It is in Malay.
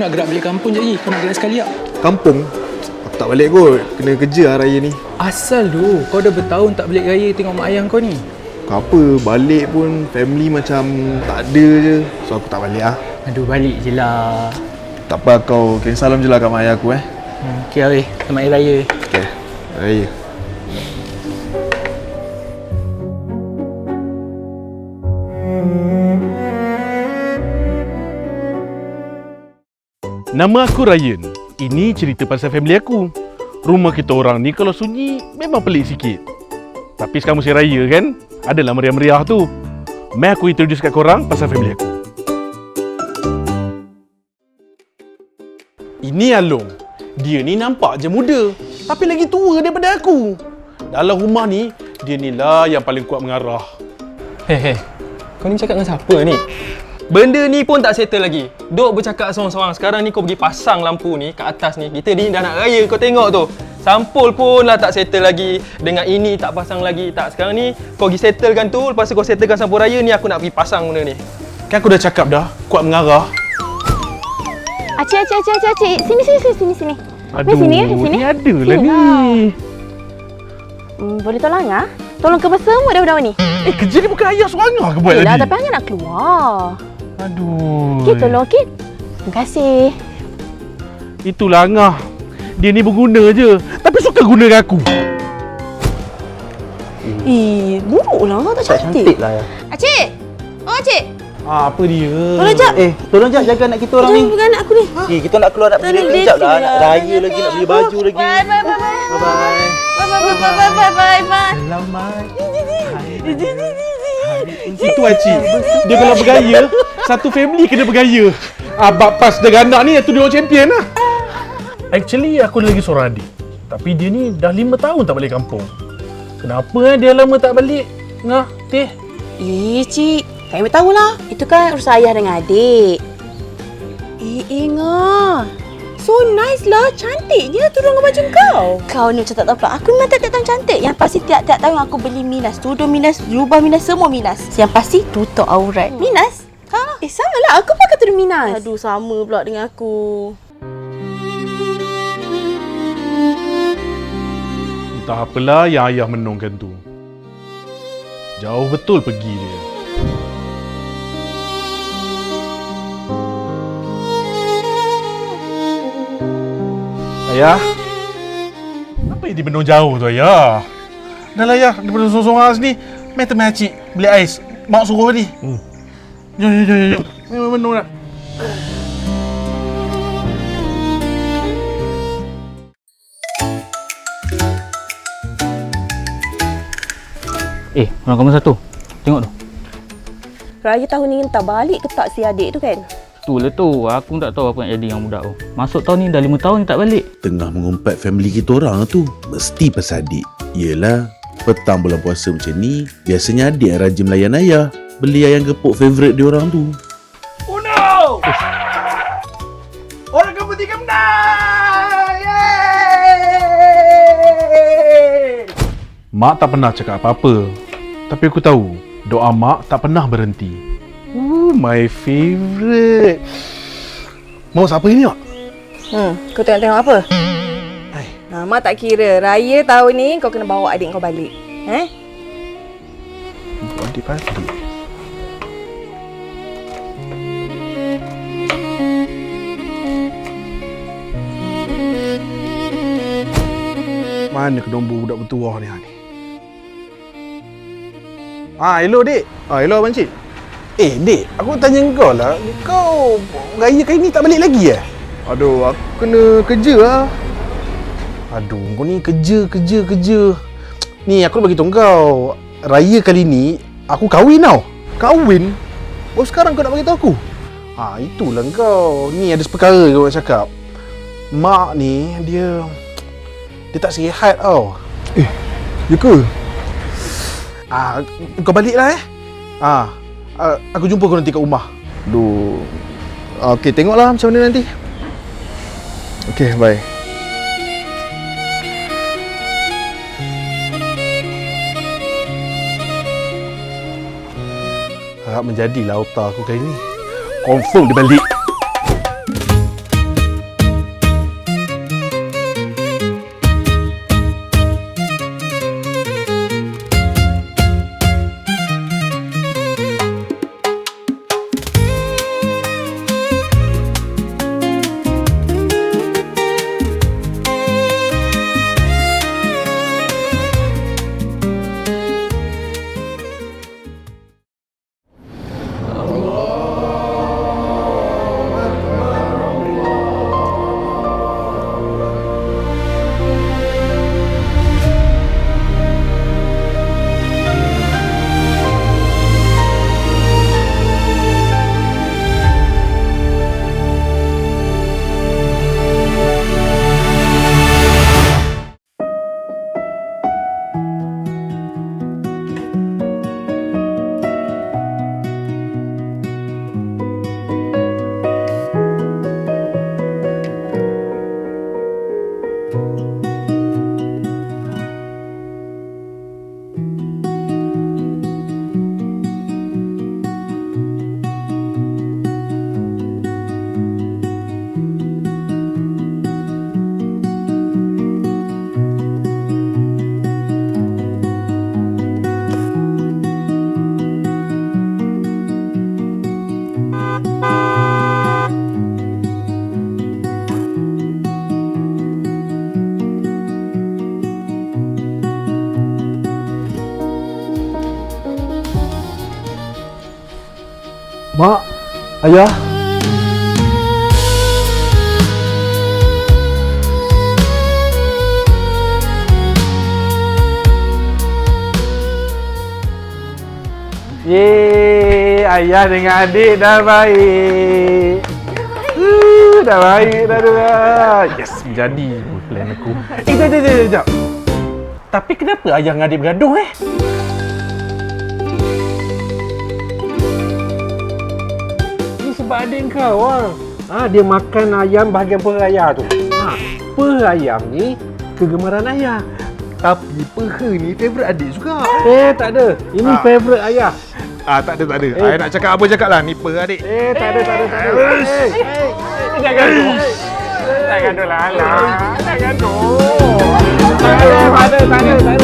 nak gerak balik kampung je lagi. Kau nak gerak sekali tak? Kampung? Aku tak balik kot. Kena kerja lah raya ni. Asal tu, kau dah bertahun tak balik raya tengok mak ayah kau ni. Apa, balik pun family macam tak ada je. So aku tak balik lah. Aduh, balik je lah. Tak apa, kau kirim salam je lah kat mak ayah aku Okey weh, selamat hari raya. Okay, raya. Nama aku Ryan. Ini cerita pasal family aku. Rumah kita orang ni kalau sunyi memang pelik sikit. Tapi sekarang musim raya kan, adalah meriah-meriah tu. Mai aku introduce kat korang pasal family aku. Ini Along. Dia ni nampak je muda, tapi lagi tua daripada aku. Dalam rumah ni, dia ni lah yang paling kuat mengarah. Hei, kau ni cakap dengan siapa ni? Benda ni pun tak settle lagi. Duk bercakap seorang-seorang. Sekarang ni kau pergi pasang lampu ni kat atas ni. Kita ni dah nak raya, kau tengok tu. Sampul pun lah tak settle lagi. Dengan ini tak pasang lagi. Tak, sekarang ni kau pergi settlekan tu. Lepas tu kau settlekan sampul raya ni, aku nak pergi pasang benda ni. Kan aku dah cakap dah, kuat mengarah. Acik. Sini. Aduh, Sini. ni ada lah Sini ni. Boleh tolong ah? Tolong kemas semua dah ni. Kerja ni bukan ayah seorang ke buat Yelah, tadi? tapi Angah nak keluar. Aduh. Okey, tolong okey. Terima kasih. Itulah Angah. Dia ni berguna je, tapi suka gunakan aku. Buruklah Angah tak cantik. Cantik lah ya. Acik! Oh, Acik! Apa dia? Tolong jap. Tolong jap jaga anak kita orang ni. Jangan anak aku ni. Kita nak keluar nak pergi Tolong kejap lah. dia. Nak raya lagi, nak beli baju lagi. Bye. Bye. Selamat. Itu Acik. Dia kalau bergaya, satu family kena bergaya. Abang pas dengan anak ni, tu dia orang champion lah. Actually, aku lagi seorang adik. Tapi dia ni dah 5 tahun tak balik kampung. Kenapa dia lama tak balik? Ngah, Teh. Cik. Kami tahu lah. Itu kan urusan ayah dengan adik. Ngah. So nice lah. Cantik je tudung dengan baju kau. Kau ni macam tak tahu pula. Aku memang tak tahun cantik. Yang pasti tiap-tiap tahun aku beli minas. Tudung minas, jubah minas, semua minas. Yang pasti tutup aurat. Minas? Ha? Sama lah. Aku pakai tudung minas. Aduh, sama pula dengan aku. Entah apalah yang ayah menungkan tu. Jauh betul pergi dia. Ayah, apa yang dibenung jauh tu ayah? Dah lah ayah, daripada sorang-sorang sini, main teman Acik beli ais. Mak suruh ni. Jom. Memang benung dah. Orang kamu satu. Tengok tu. Raya tahun ni entah balik ke tak si adik tu kan? Itulah tu. Aku tak tahu apa nak jadi dengan budak tu. Masuk tahun ni dah 5 tahun ni tak balik. Tengah mengumpat family kita orang tu, mesti pasal adik. Yelah, petang bulan puasa macam ni, biasanya adik yang rajin melayan ayah. Beli ayam gepuk favourite dia orang tu. Oh no! Orang kampung 3 menang! Yeay! Mak tak pernah cakap apa-apa. Tapi aku tahu, doa mak tak pernah berhenti. My favourite. Mau siapa ini, Mak? Kau tengok-tengok apa? Mak tak kira. Raya tahun ni kau kena bawa adik kau balik. Adik-adik. Mana kedombu budak bertuah ni? Hello, Dik. Hello, Abang Cik. Dik, aku tanya kau lah. Kau raya kali ni tak balik lagi eh? Aduh, aku kena kerja lah. Aduh, kau ni kerja. Ni, aku nak bagi tahu kau. Raya kali ni, aku kahwin tau. Kahwin? Oh, sekarang kau nak bagi tahu aku? Itulah kau. Ni ada seperkara kau nak cakap. Mak ni, dia tak sihat tau. Ya ke? Kau baliklah aku jumpa kau nanti kat rumah. Aduh. Okey, tengoklah macam mana nanti. Okey, bye. Harap menjadilah otak aku kali ni. Confirm dia balik. Mak, ayah. Yeay, ayah dengan adik dah baik. Dah baik dah dua. Yes, jadi plan aku. Sekejap. Tapi kenapa ayah dengan adik bergaduh Ni sebab adik kau dia makan ayam bahagian peha ayah tu. Peha ayam ni kegemaran ayah. Tapi peha ni favourite adik juga. Tak ada. Ini favourite ayah. Tak ada. Ayah nak cakap apa cakap lah. Ni peha adik. Tak ada. Jangan gaduh. Jangan gaduh lah. Jangan gaduh. Tak ada.